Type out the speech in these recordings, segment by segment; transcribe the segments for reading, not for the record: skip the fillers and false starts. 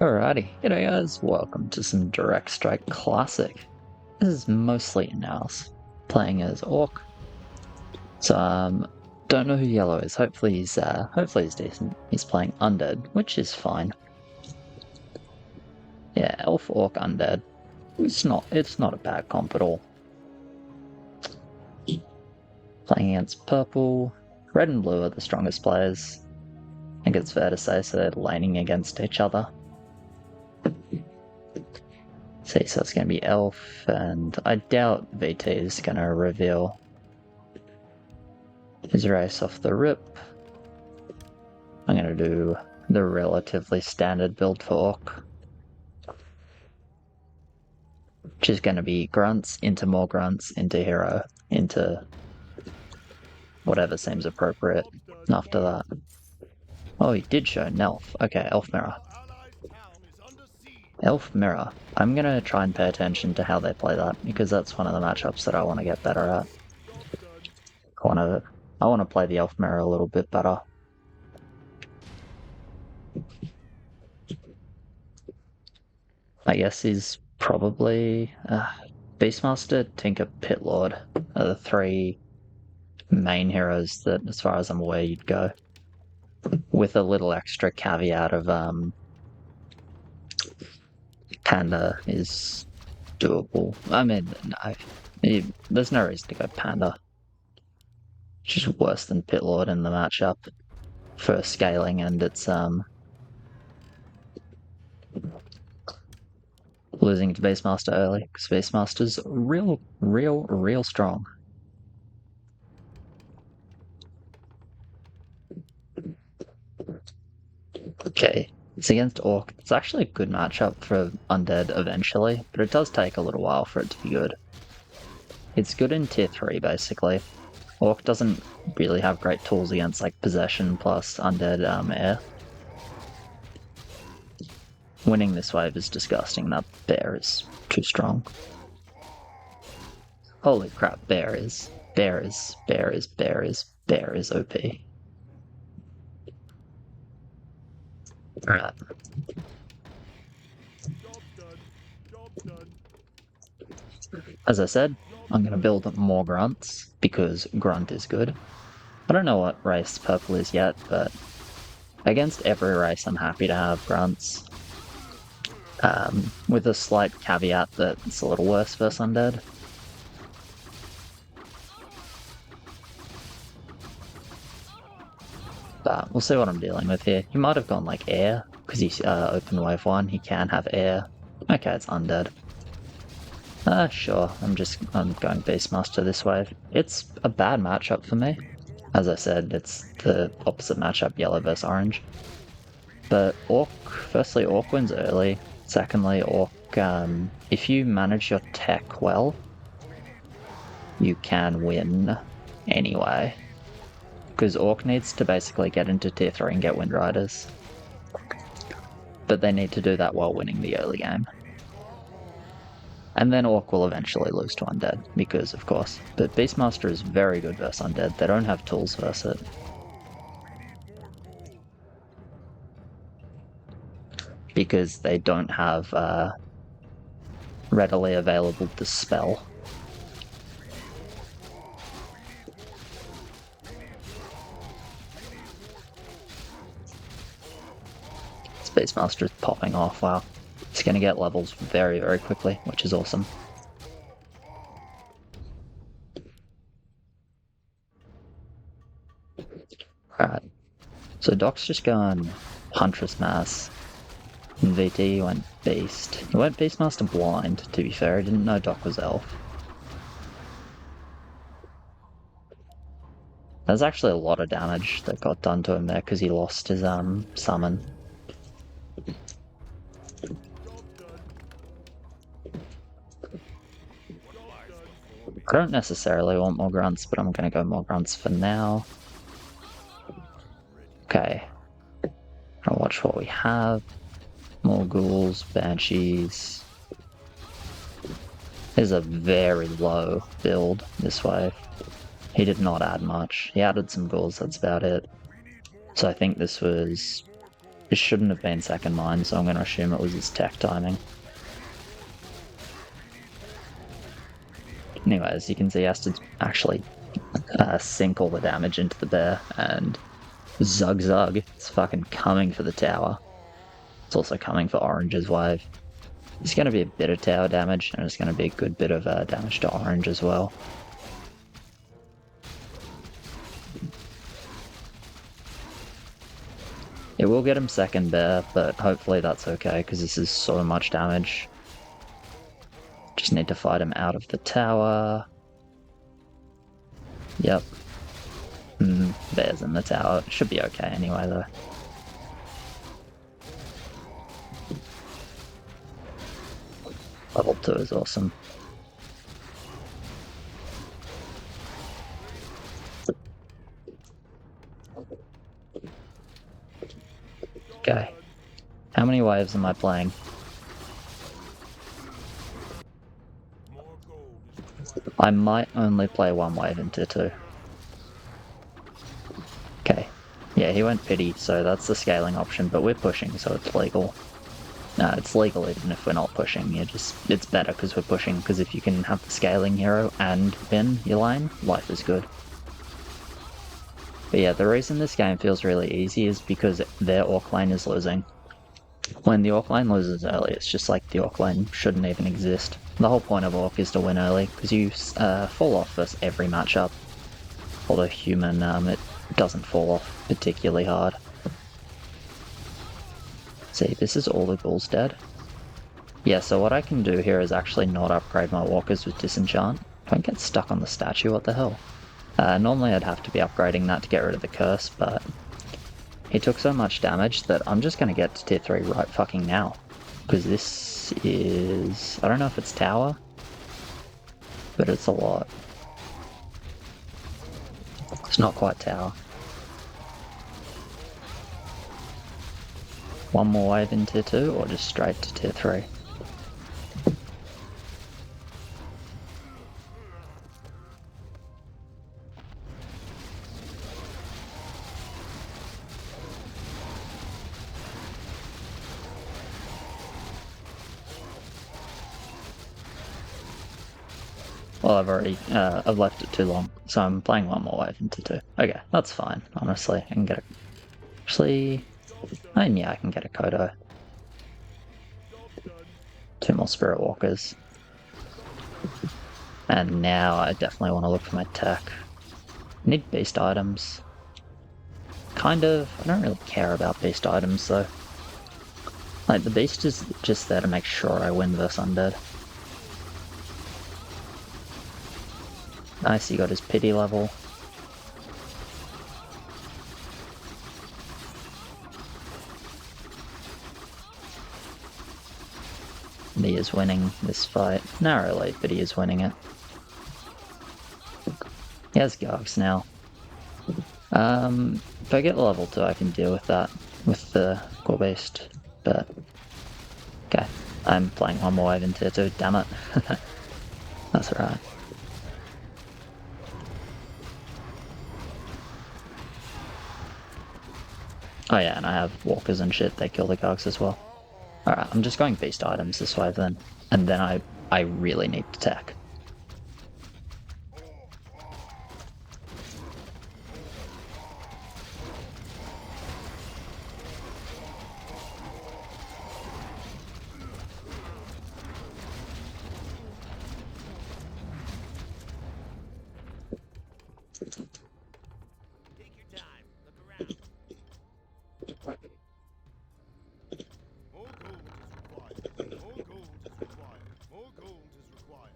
Alrighty, g'day guys, welcome to some Direct Strike Classic. This is mostly Iinhouse, playing as Orc. So, don't know who Yellow is, hopefully he's decent. He's playing Undead, which is fine. Yeah, Elf, Orc, Undead. It's not a bad comp at all. Playing against Purple, Red and Blue are the strongest players. I think it's fair to say, so they're laning against each other. See, so it's going to be Elf, and I doubt VT is going to reveal his race off the rip. I'm going to do the relatively standard build for Orc, which is going to be grunts, into more grunts, into hero, into whatever seems appropriate after that. Oh, he did show Nelf. Okay, Elf Mirror. Elf Mirror. I'm going to try and pay attention to how they play that, because that's one of the matchups that I want to get better at. I want to play the Elf Mirror a little bit better. I guess he's probably Beastmaster, Tinker, Pitlord are the three main heroes that, as far as I'm aware, you'd go. With a little extra caveat of Panda is doable. I mean, no, there's no reason to go Panda. It's just worse than Pitlord in the matchup for scaling, and it's losing to Beastmaster early, because Beastmaster's real strong. Okay, it's against Orc. It's actually a good matchup for Undead eventually, but it does take a little while for it to be good. It's good in tier 3 basically. Orc doesn't really have great tools against like Possession plus Undead Air. Winning this wave is disgusting, that Bear is too strong. Holy crap, Bear is OP. Alright. As I said, I'm going to build more grunts, because grunt is good. I don't know what race purple is yet, but against every race I'm happy to have grunts. With a slight caveat that it's a little worse versus undead. But we'll see what I'm dealing with here. He might have gone like air, because he's open wave 1, he can have air. Okay, it's undead. Sure, I'm going Beastmaster this wave. It's a bad matchup for me. As I said, it's the opposite matchup, yellow versus orange. But firstly, Orc wins early. Secondly, Orc, if you manage your tech well, you can win anyway. Because Orc needs to basically get into tier 3 and get Wind Riders. But they need to do that while winning the early game. And then Orc will eventually lose to Undead, because of course. But Beastmaster is very good versus Undead, they don't have tools versus it. Because they don't have readily available Dispel. Beastmaster is popping off, wow. It's going to get levels very, very quickly, which is awesome. Alright, so Doc's just going Huntress Mass. And VT went Beast. He went Beastmaster blind, to be fair, he didn't know Doc was Elf. There's actually a lot of damage that got done to him there because he lost his summon. I don't necessarily want more grunts, but I'm going to go more grunts for now. Okay. I'll watch what we have. More ghouls, banshees. There's a very low build this wave. He did not add much. He added some ghouls, that's about it. So I think this was It shouldn't have been second mine, so I'm going to assume it was his tech timing. Anyways, you can see he has to actually sink all the damage into the bear, and Zug Zug is fucking coming for the tower. It's also coming for Orange's wave. It's going to be a bit of tower damage, and it's going to be a good bit of damage to Orange as well. It will get him second bear, but hopefully that's okay, because this is so much damage. Just need to fight him out of the tower. Yep. Bear's in the tower. It should be okay anyway, though. Level 2 is awesome. Okay. How many waves am I playing? I might only play one wave into 2. Okay. Yeah, he went pity, so that's the scaling option, but we're pushing, so it's legal. No, it's legal even if we're not pushing. It's better because we're pushing, because if you can have the scaling hero and win your lane, life is good. But yeah, the reason this game feels really easy is because their Orc lane is losing. When the Orc lane loses early, it's just like the Orc lane shouldn't even exist. The whole point of Orc is to win early, because you fall off versus every matchup. Although human, it doesn't fall off particularly hard. See, this is all the ghouls dead. Yeah, so what I can do here is actually not upgrade my walkers with disenchant. Don't get stuck on the statue, what the hell? Normally I'd have to be upgrading that to get rid of the curse, but he took so much damage that I'm just going to get to tier 3 right fucking now. Because this is... I don't know if it's tower, but it's a lot. It's not quite tower. One more wave in tier 2 or just straight to tier 3? Well, I've left it too long, so I'm playing one more wave into 2. Okay, that's fine, honestly. I can get it. Actually, yeah, I can get a Kodo. 2 more Spirit Walkers. And now I definitely want to look for my tech. I need beast items. Kind of. I don't really care about beast items though. Like, the beast is just there to make sure I win versus undead. Nice, he got his pity level. And he is winning this fight. Narrowly, but he is winning it. He has Gargs now. If I get level 2 I can deal with that with the core beast, but okay. I'm playing one more wave in tier 2, damn it. That's alright. Oh yeah, and I have walkers and shit, they kill the Gargs as well. Alright, I'm just going beast items this wave then, and then I really need to tech. Take your time. Look around. More gold is required. More gold is required.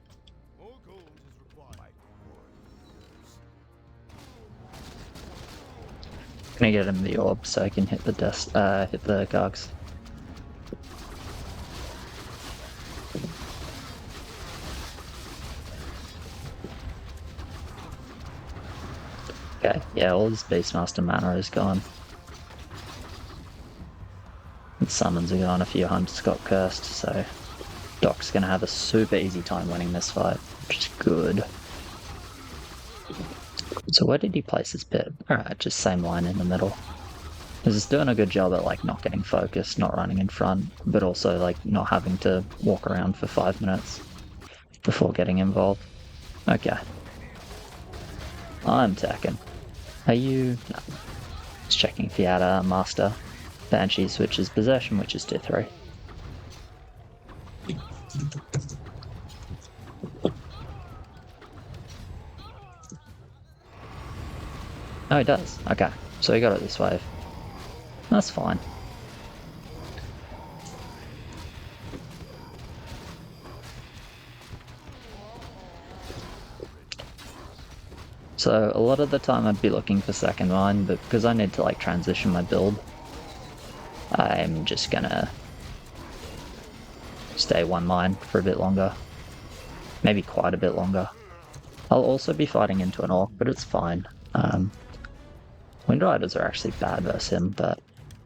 More gold is required. More gold is required. Gonna get him the orb so I can hit the hit the Gargs. Okay, yeah, all his Beastmaster mana is gone. And summons are gone, a few hunters got cursed, so Doc's gonna have a super easy time winning this fight, which is good. So where did he place his pit? Alright, just same line in the middle. Because it's doing a good job at like not getting focused, not running in front, but also like not having to walk around for 5 minutes before getting involved. Okay. I'm attacking. Are you... No. Just checking if you had a master. Banshee switches possession, which is tier 3. Oh, he does. Okay. So he got it this wave. That's fine. So a lot of the time I'd be looking for second mine, but because I need to like transition my build, I'm just gonna stay one mine for a bit longer. Maybe quite a bit longer. I'll also be fighting into an orc, but it's fine. Wind Riders are actually bad versus him, but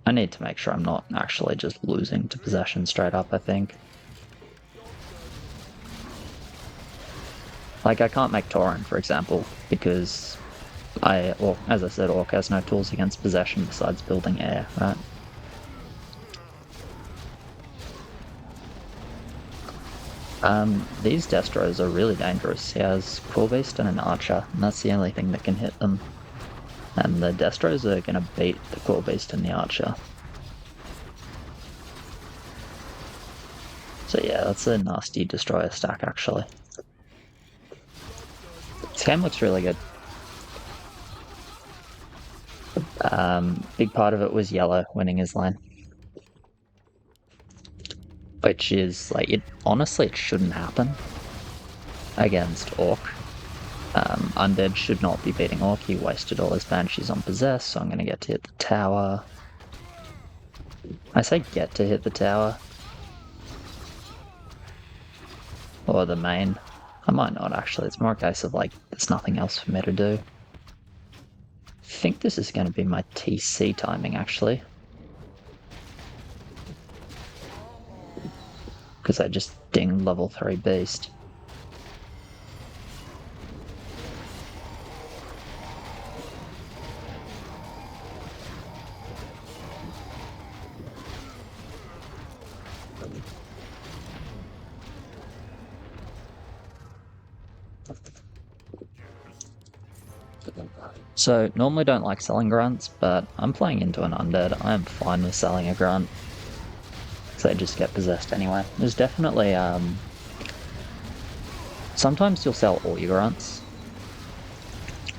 I need to make sure I'm not actually just losing to possession straight up, I think. Like, I can't make Tauren, for example, because as I said, Orc has no tools against possession besides building air, right? These Destros are really dangerous. He has Core Beast and an Archer, and that's the only thing that can hit them. And the Destros are going to beat the Core Beast and the Archer. So yeah, that's a nasty Destroyer stack, actually. This game looks really good. Big part of it was yellow winning his lane. Which is, like, honestly, it shouldn't happen against Orc. Undead should not be beating Orc. He wasted all his Banshees on Possess, so I'm going to get to hit the tower. I say get to hit the tower. Or the main. I might not, actually. It's more a case of, like, there's nothing else for me to do. I think this is going to be my TC timing, actually. Because I just dinged level 3 beast. So, normally don't like selling grunts, but I'm playing into an undead. I am fine with selling a grunt. Because they just get possessed anyway. There's definitely, sometimes you'll sell all your grunts.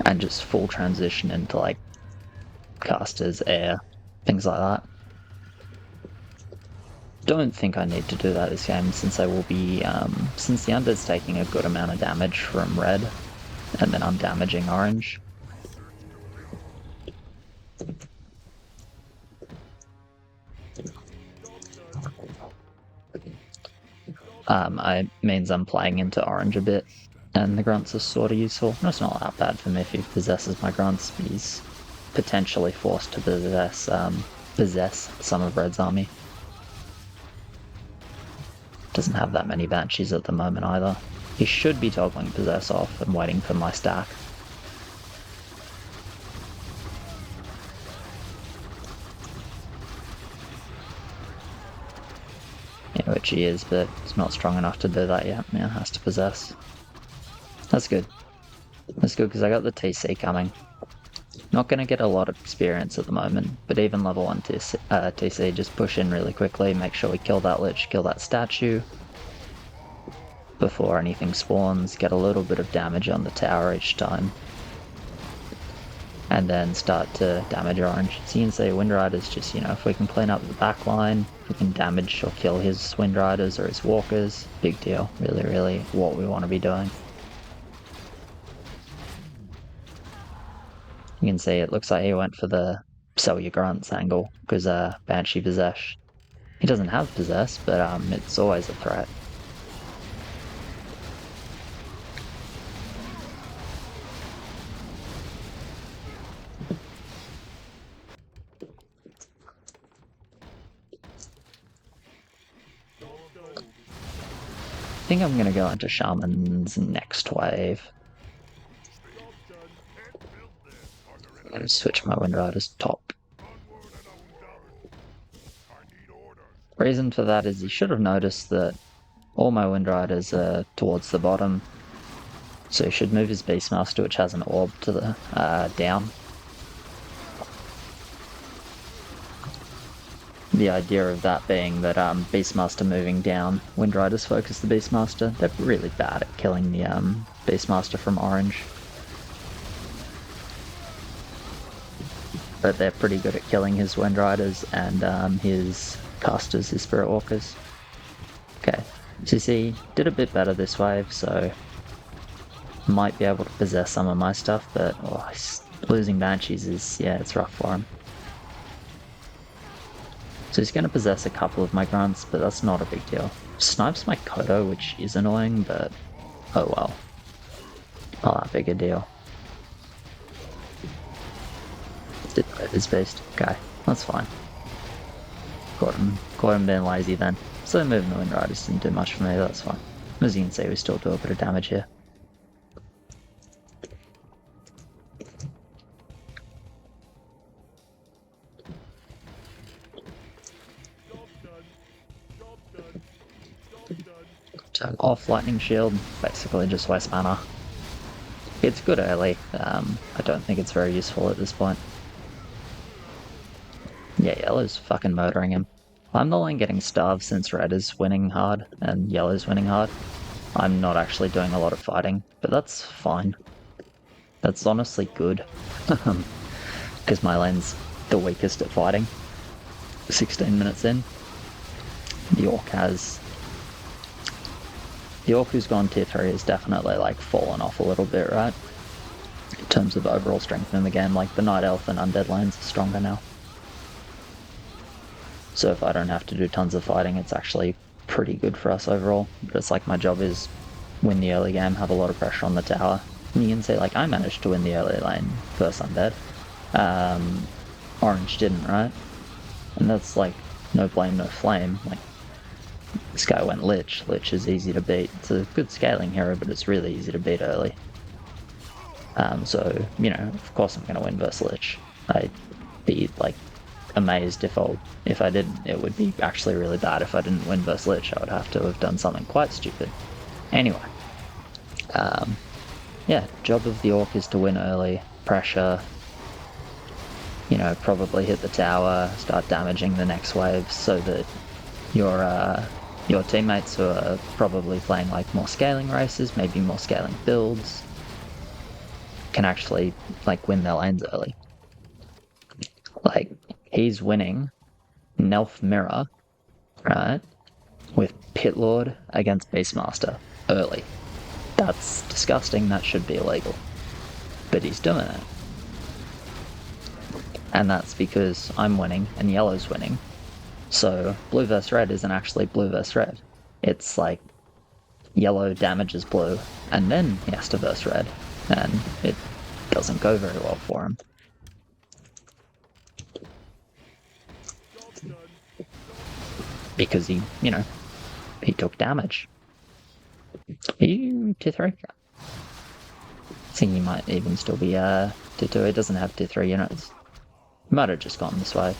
And just full transition into, like, casters, air, things like that. Don't think I need to do that this game, since I will be, since the undead's taking a good amount of damage from red, and then I'm damaging orange. It means I'm playing into orange a bit, and the grunts are sort of useful. It's not that bad for me if he possesses my grunts. He's potentially forced to possess some of Red's army. Doesn't have that many Banshees at the moment either. He should be toggling Possess off and waiting for my stack. Yeah, which he is, but he's not strong enough to do that yet. Yeah, has to Possess. That's good. That's good because I got the TC coming. Not going to get a lot of experience at the moment, but even level 1 TC, just push in really quickly, make sure we kill that Lich, kill that statue before anything spawns, get a little bit of damage on the tower each time, and then start to damage orange. So you can see Wind Riders just, if we can clean up the back line, if we can damage or kill his Wind Riders or his Walkers, big deal. Really, really what we want to be doing. You can see it looks like he went for the sell your grunts angle, because Banshee Possess. He doesn't have Possess, but it's always a threat. I think I'm going to go into Shaman's next wave. I'm going to switch my Wind Riders top. Reason for that is you should have noticed that all my Wind Riders are towards the bottom, so he should move his Beastmaster, which has an orb to the down. The idea of that being that Beastmaster moving down, Wind Riders focus the Beastmaster. They're really bad at killing the Beastmaster from orange. But they're pretty good at killing his Wind Riders and his casters, his Spirit Walkers. Okay, so you see, did a bit better this wave, so might be able to possess some of my stuff, but losing Banshees is, yeah, it's rough for him. So he's going to possess a couple of my grunts, but that's not a big deal. Snipes my Kodo, which is annoying, but oh well. Not that big a deal. Did his beast. Okay, that's fine. Caught him being lazy then. So moving the Wind Riders didn't do much for me, that's fine. As you can see, we still do a bit of damage here. Turn off Lightning Shield, basically just waste mana. It's good early, I don't think it's very useful at this point. Yeah, yellow's fucking murdering him. I'm the one getting starved since red is winning hard and yellow's winning hard. I'm not actually doing a lot of fighting, but that's fine. That's honestly good. Because my lane's the weakest at fighting. 16 minutes in. The Orc who's gone tier 3 has definitely like fallen off a little bit, right? In terms of overall strength in the game, like the Night Elf and Undead lanes are stronger now. So if I don't have to do tons of fighting, it's actually pretty good for us overall. But it's like my job is win the early game, have a lot of pressure on the tower. And you can say like I managed to win the early lane first Undead. Orange didn't, right? And that's like no blame, no flame. Like this guy went Lich. Lich is easy to beat. It's a good scaling hero, but it's really easy to beat early. So, you know, of course I'm going to win versus Lich. I'd be like amazed if I didn't. It would be actually really bad if I didn't win versus Lich. I would have to have done something quite stupid. Anyway, yeah, job of the Orc is to win early, pressure, you know, probably hit the tower, start damaging the next wave so that your teammates who are probably playing like more scaling races, maybe more scaling builds, can actually like win their lanes early. Like, he's winning Nelf Mirror, right, with Pit Lord against Beastmaster early. That's disgusting, that should be illegal. But he's doing it. And that's because I'm winning and yellow's winning. So blue vs red isn't actually blue vs red. It's like yellow damages blue and then he has to verse red. And it doesn't go very well for him. Because he, you know, he took damage. Tier 3? I think he might even still be tier 2. He doesn't have tier 3 units. He might have just gone this way,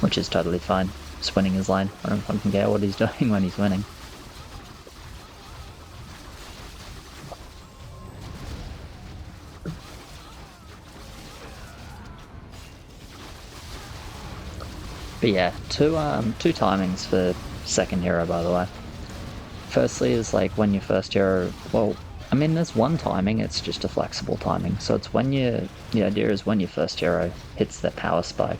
which is totally fine. Just winning his lane. I don't fucking care what he's doing when he's winning. But yeah, two timings for second hero, by the way. Firstly is like when your first hero, well, I mean there's one timing, it's just a flexible timing. So it's when the idea is when your first hero hits their power spike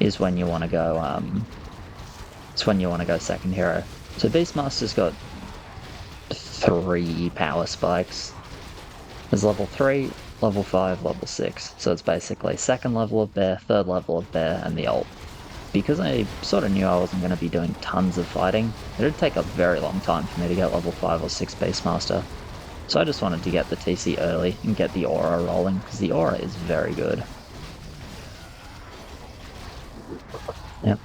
is when you want to go, it's when you want to go second hero. So Beastmaster's got 3 power spikes. There's level 3, level 5, level 6. So it's basically second level of bear, third level of bear, and the ult. Because I sort of knew I wasn't going to be doing tons of fighting, it would take a very long time for me to get level 5 or 6 Beastmaster. So I just wanted to get the TC early and get the aura rolling, because the aura is very good. Yep.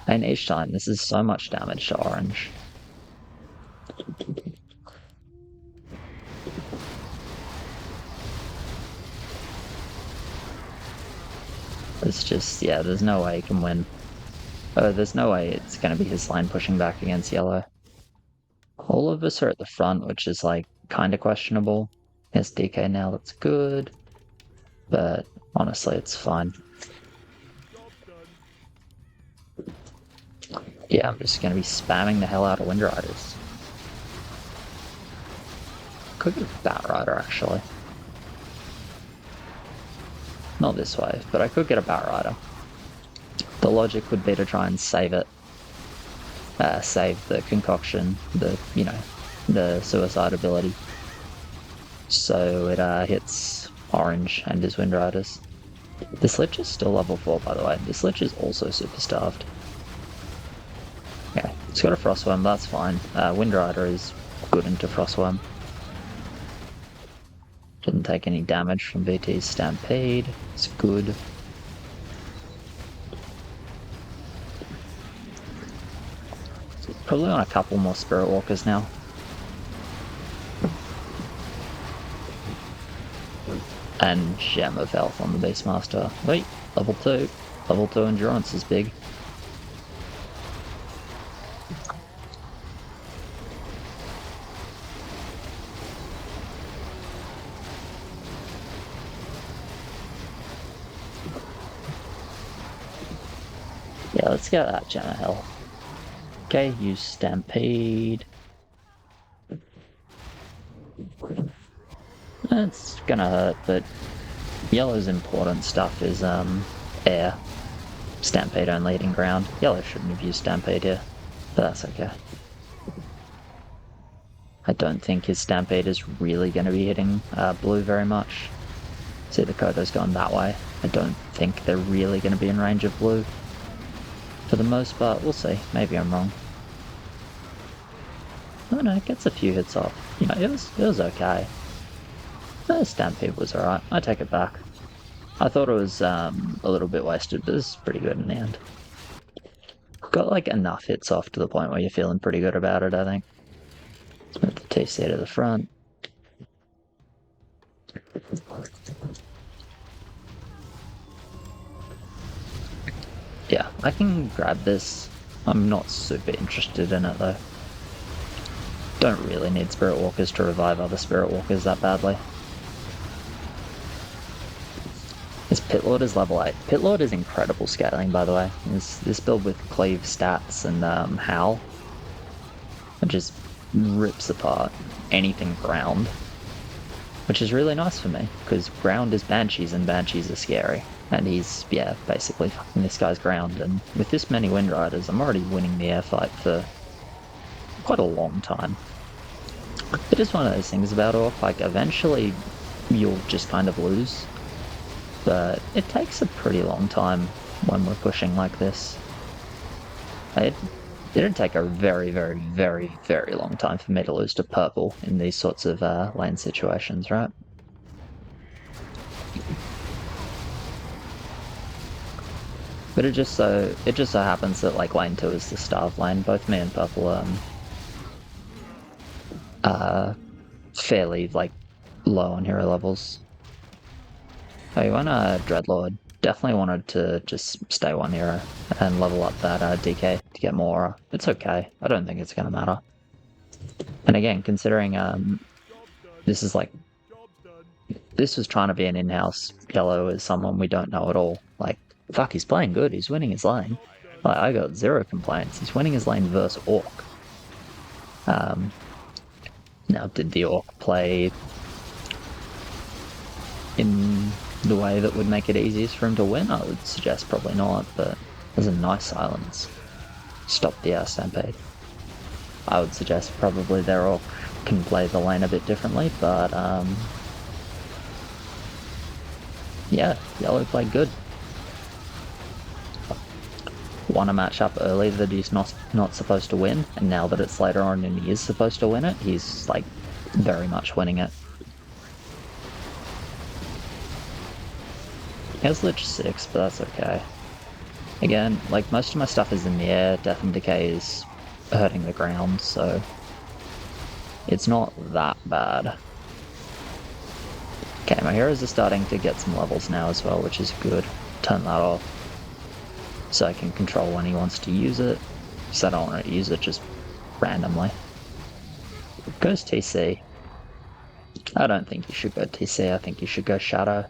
And each time, this is so much damage to orange. It's just, yeah, there's no way he can win Oh, there's no way it's going to be his line pushing back against yellow. All of us are at the front, which is like kind of questionable. Yes, DK now, that's good. But honestly, it's fine. Job done. Yeah, I'm just going to be spamming the hell out of Wind Riders. Could get a Bat Rider, actually. Not this wave, but I could get a Bat Rider. The logic would be to try and save it. Save the concoction, the suicide ability. So it hits orange and his Wind Riders. This Lich is still level 4, by the way. This Lich is also super starved. Okay, it's got a Frostworm, that's fine. Wind Rider is good into Frostworm. Didn't take any damage from BT's Stampede. It's good. Probably on a couple more Spirit Walkers now. And Gem of Health on the Beastmaster. Wait, level 2. Level 2 Endurance is big. Yeah, let's get that Gem of Health. Okay, use Stampede. It's gonna hurt, but yellow's important stuff is air. Stampede only hitting ground. Yellow shouldn't have used Stampede here, but that's okay. I don't think his Stampede is really going to be hitting blue very much. See, the Kodo's gone that way. I don't think they're really going to be in range of blue. For the most part, we'll see. Maybe I'm wrong. Oh no, it gets a few hits off. You know, it was okay. The Stampede was alright. I take it back. I thought it was a little bit wasted, but it's pretty good in the end. Got like enough hits off to the point where you're feeling pretty good about it, I think. Let's move the TC to the front. Yeah, I can grab this. I'm not super interested in it though. Don't really need Spirit Walkers to revive other Spirit Walkers that badly. This Pit Lord is level 8. Pit Lord is incredible scaling, by the way. This build with Cleave stats and Howl. It just rips apart anything ground. Which is really nice for me, because ground is Banshees and Banshees are scary. And he's, yeah, basically fucking this guy's ground. And with this many Wind Riders, I'm already winning the air fight for quite a long time. It is one of those things about Orc, like eventually you'll just kind of lose. But it takes a pretty long time when we're pushing like this. It'd take a very, very, very, very long time for me to lose to purple in these sorts of lane situations, right? But it just so happens that like lane 2 is the starve lane. Both me and purple fairly like low on hero levels. Oh, you want a Dreadlord? Definitely wanted to just stay one hero and level up that DK to get more aura. It's okay. I don't think it's going to matter. And again, considering this is like... This was trying to be an Iinhouse. Yellow is someone we don't know at all. Like, fuck, he's playing good. He's winning his lane. Like, I got zero complaints. He's winning his lane versus Orc. Now, did the Orc play in the way that would make it easiest for him to win? I would suggest probably not, but there's a nice silence. Stop the Stampede. I would suggest probably their Orc can play the lane a bit differently, but yeah, yellow played good. Won a match up early that he's not supposed to win, and now that it's later on and he is supposed to win it, he's like very much winning it. He has Lich 6, but that's okay. Again, like most of my stuff is in the air, Death and Decay is hurting the ground, so it's not that bad. Okay, my heroes are starting to get some levels now as well, which is good. Turn that off. so I can control when he wants to use it, because I don't want to use it just randomly. Goes TC. I don't think you should go TC, I think you should go Shadow.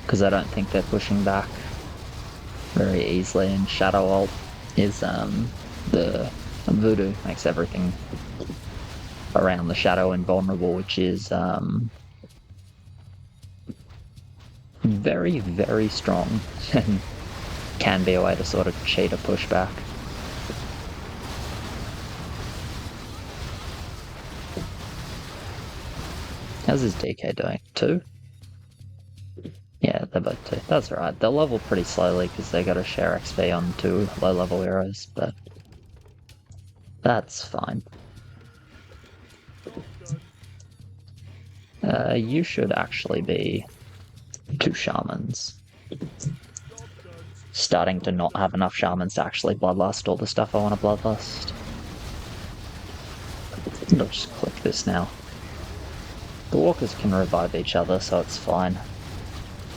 Because I don't think they're pushing back very easily, and Shadow ult is the Voodoo makes everything around the Shadow invulnerable, which is very, very strong and can be a way to sort of cheat a pushback. How's his DK doing? 2? Yeah, they're both 2. That's alright. They'll level pretty slowly because they gotta share XP on 2 low-level heroes, but that's fine. You should actually be 2 shamans. Starting to not have enough shamans to actually bloodlust all the stuff I want to bloodlust. I'll just click this now. The walkers can revive each other, so it's fine.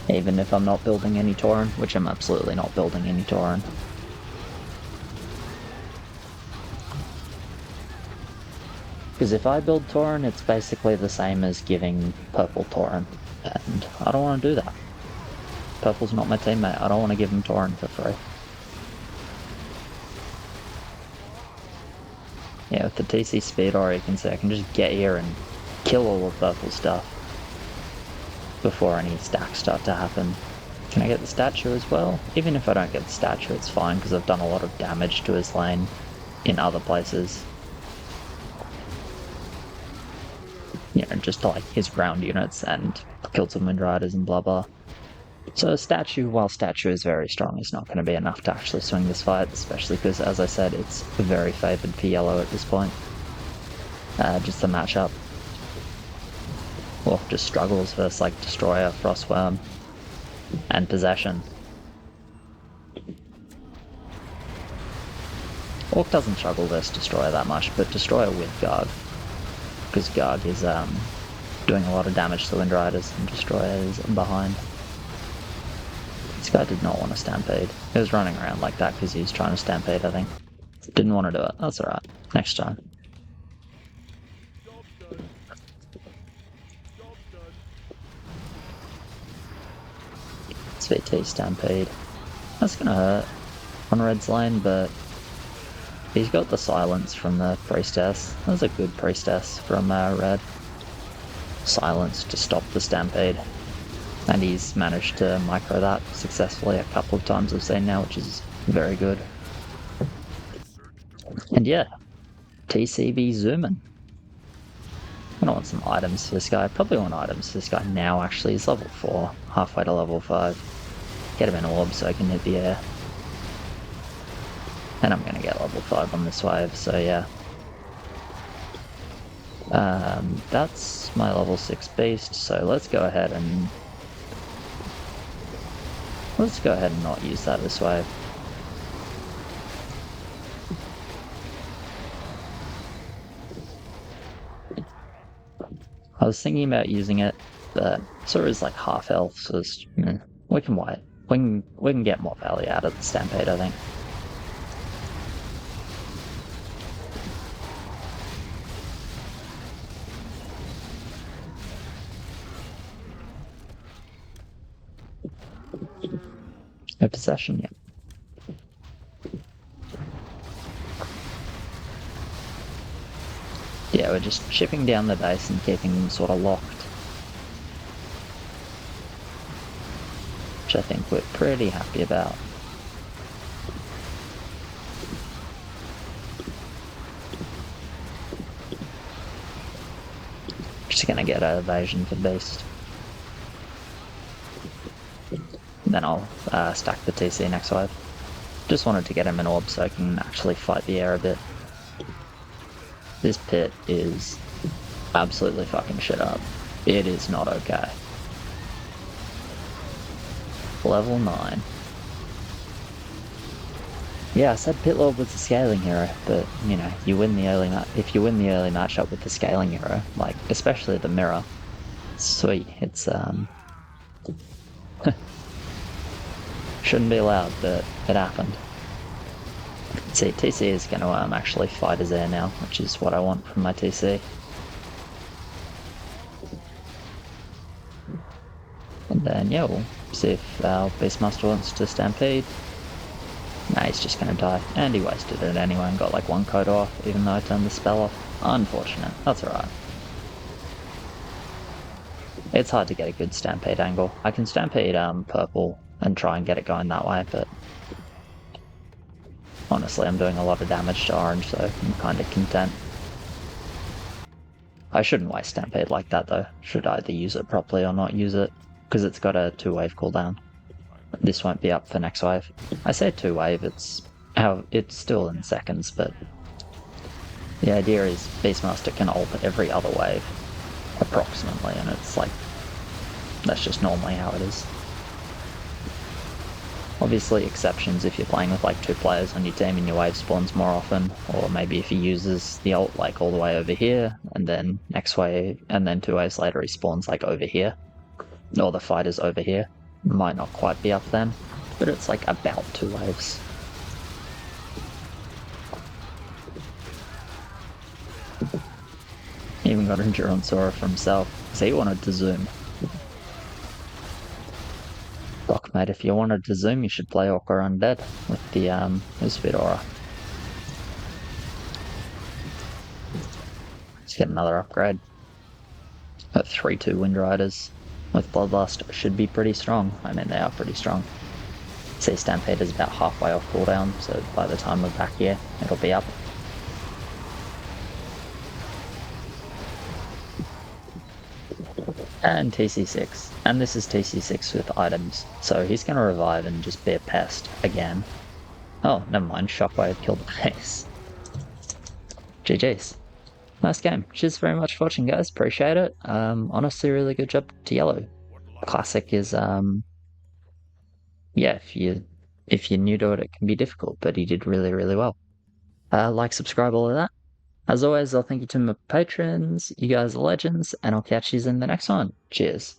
Even if I'm not building any Tauren, which I'm absolutely not building any Tauren. Because if I build Tauren, it's basically the same as giving purple Tauren, and I don't want to do that. Purple's not my teammate, I don't want to give him Tauren for free. Yeah, with the TC speed aura, you can see I can just get here and kill all of purple stuff before any stacks start to happen. Can I get the statue as well? Even if I don't get the statue, it's fine because I've done a lot of damage to his lane in other places. You know, just to like his ground units and killed some Wind Riders and blah blah. So statue, while statue is very strong, is not going to be enough to actually swing this fight, especially because, as I said, it's very favoured for yellow at this point. Just the matchup. Well, just struggles versus like Destroyer, Frostworm, and Possession. Orc doesn't struggle versus Destroyer that much, but Destroyer with Garg. Because Garg is doing a lot of damage to Wind Riders, and Destroyer is behind. This guy did not want to stampede. He was running around like that because he was trying to stampede, I think. Didn't want to do it. That's alright. Next time. It's VT stampede. That's gonna hurt on Red's lane, but he's got the silence from the priestess. That was a good priestess from Red. Silence to stop the stampede. And he's managed to micro that successfully a couple of times I've seen now, which is very good. And yeah, TCB zooming. I don't want some items for this guy. Probably want items for this guy now, actually. He's level 4, halfway to level 5. Get him an orb so I can hit the air. And I'm going to get level 5 on this wave, so yeah. That's my level 6 beast, so let's go ahead and not use that this wave. I was thinking about using it, but Sora is like half health, so it's, we can wait. We can get more value out of the Stampede, I think. No possession yet. Yeah, we're just chipping down the base and keeping them sort of locked. Which I think we're pretty happy about. Just gonna get an evasion for beast. Then I'll stack the TC next wave. Just wanted to get him an orb so I can actually fight the air a bit. This pit is absolutely fucking shit up. It is not okay. Level 9. Yeah, I said Pit Lord was a scaling hero, but you know, you win the early if you win the early matchup with the scaling hero, like especially the mirror, sweet. It's Shouldn't be allowed, but it happened. See, TC is going to actually fight his air now, which is what I want from my TC. And then, yeah, we'll see if our Beastmaster wants to Stampede. Nah, he's just going to die. And he wasted it anyway and got like one code off, even though I turned the spell off. Unfortunate. That's alright. It's hard to get a good Stampede angle. I can Stampede purple and try and get it going that way, but honestly, I'm doing a lot of damage to orange, so I'm kind of content. I shouldn't waste Stampede like that, though. Should either use it properly or not use it, because it's got a 2-wave cooldown. This won't be up for next wave. I say 2-wave, it's still in seconds, but the idea is Beastmaster can ult every other wave, approximately, and it's like, that's just normally how it is. Obviously exceptions if you're playing with like 2 players on your team and your wave spawns more often, or maybe if he uses the ult like all the way over here, and then next wave, and then 2 waves later he spawns like over here, or the fighter's over here. Might not quite be up then, but it's like about 2 waves. He even got Endurance Aura for himself, so he wanted to zoom. Fuck, mate, if you wanted to zoom, you should play Orca Undead with the Uzvid Aura. Let's get another upgrade. Got 3-2 Windriders with Bloodlust should be pretty strong. I mean, they are pretty strong. See, Stampede is about halfway off cooldown, so by the time we're back here, it'll be up. And TC6. And this is TC6 with items, so he's going to revive and just be a pest again. Oh, never mind, Shockwave killed the base. GG's. Nice game. Cheers very much for watching, guys. Appreciate it. Honestly, really good job to Yellow. Classic is, yeah, if you're new to it, it can be difficult, but he did really, really well. Like, subscribe, all of that. As always, I'll thank you to my patrons. You guys are legends, and I'll catch you in the next one. Cheers.